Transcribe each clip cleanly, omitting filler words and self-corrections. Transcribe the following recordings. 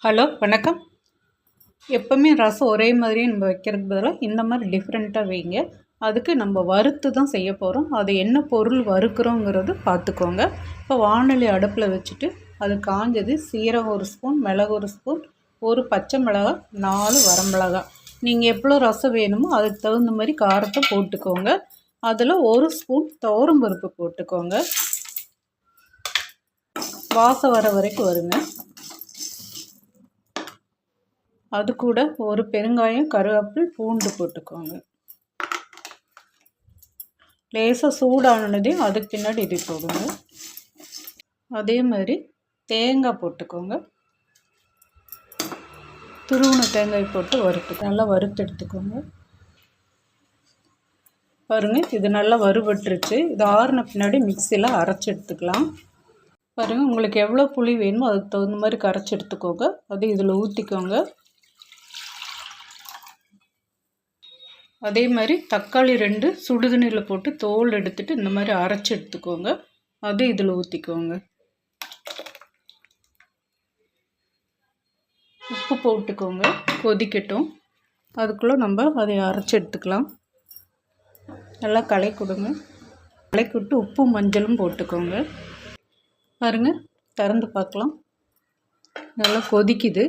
Hello வணக்கம். எப்போவுமே ரசம் ஒரே மாதிரியே நம்ம வைக்கிறதுக்கு பதிலாக இந்த மாதிரி டிஃப்ரெண்ட்டாக வைங்க. அதுக்கு நம்ம வறுத்து தான் செய்ய போகிறோம். அது என்ன பொருள் வறுக்கிறோங்கிறது பார்த்துக்கோங்க. இப்போ வாணலி அடுப்பில் வச்சுட்டு அது காஞ்சது சீரகம் 1 ஸ்பூன், மிளகு 1 ஸ்பூன், ஒரு பச்சை மிளகாய், 4 வரமிளகாய். நீங்கள் எவ்வளோ ரசம் வேணுமோ அதுக்கு தகுந்த மாதிரி காரத்தை போட்டுக்கோங்க. அதில் 1 ஸ்பூன் துவரம்பருப்பு போட்டுக்கோங்க. வாசம் வர வரைக்கும் வருங்க. அது கூட ஒரு பெருங்காயம், கருவேப்பிலை, பூண்டு போட்டுக்கோங்க. லேசாக சூடானதையும் அதுக்கு பின்னாடி இது போடுங்க. அதே மாதிரி தேங்காய் போட்டுக்கோங்க. துருவின தேங்காய் போட்டு நல்லா வறுத்து எடுத்துக்கோங்க. பாருங்கள், இது நல்லா வறுபட்டுருச்சு. இது ஆறுன பின்னாடி மிக்சியில் அரைச்சி எடுத்துக்கலாம். பாருங்கள், உங்களுக்கு எவ்வளோ புளி வேணுமோ அதுக்கு தகுந்த மாதிரி கரைச்சி எடுத்துக்கோங்க. அது இதில் ஊற்றிக்கோங்க. அதே மாதிரி தக்காளி 2 சுடுதண்ணியில் போட்டு தோல் எடுத்துட்டு இந்த மாதிரி அரைச்சி எடுத்துக்கோங்க. அது இதில் ஊற்றிக்கோங்க. உப்பு போட்டுக்கோங்க. கொதிக்கட்டும். அதுக்குள்ளே நம்ம அதை அரைச்சி எடுத்துக்கலாம். நல்லா கலக்கி விடுங்க. கலக்கி விட்டு உப்பு மஞ்சளும் போட்டுக்கோங்க. பாருங்கள், திறந்து பார்க்கலாம். நல்லா கொதிக்குது.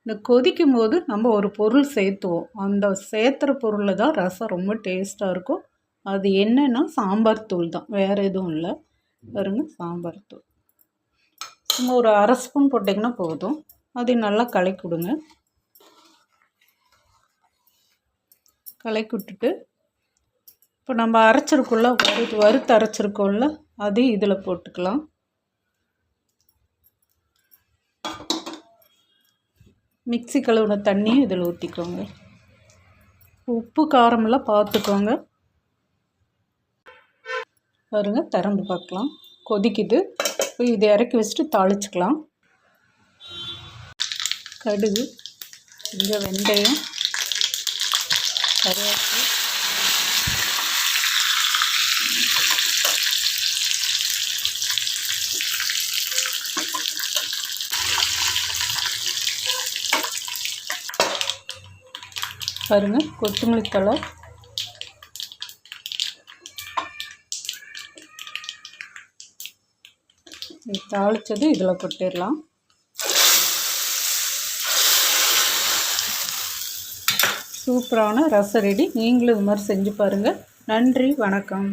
இந்த கொதிக்கும் போது நம்ம ஒரு பொருள் சேர்த்துவோம். அந்த சேர்த்துற பொருளில் தான் ரசம் ரொம்ப டேஸ்ட்டாக இருக்கும். அது என்னென்னா சாம்பார் தூள் தான், வேறு எதுவும் இல்லை. பாருங்கள், சாம்பார் தூள் சும்மா ஒரு 1/2 ஸ்பூன் போட்டிங்கன்னா போதும். அதை நல்லா கலக்கி விடுங்க. கலக்கி விட்டுட்டு இப்போ நம்ம அரைச்சிருக்கோம்ல, வறுத்து அரைச்சிருக்கோம்ல, அது இதில் போட்டுக்கலாம். மிக்ஸி கழுவுன தண்ணியும் இதில் ஊற்றிக்கோங்க. உப்பு காரமெல்லாம் பார்த்துக்கோங்க. பாருங்கள், திறந்து பார்க்கலாம். கொதிக்குது. இப்போ இதை இறக்கி வச்சுட்டு தாளிச்சுக்கலாம். கடுகு, இங்கே வெந்தயம், கருவேப்பிலை, பாருங்கள், கொத்தமல்லி தழை, தாளித்தது இதில் கொட்டிடலாம். சூப்பரான ரசம் ரெடி. நீங்களும் இது மாதிரி செஞ்சு பாருங்கள். நன்றி, வணக்கம்.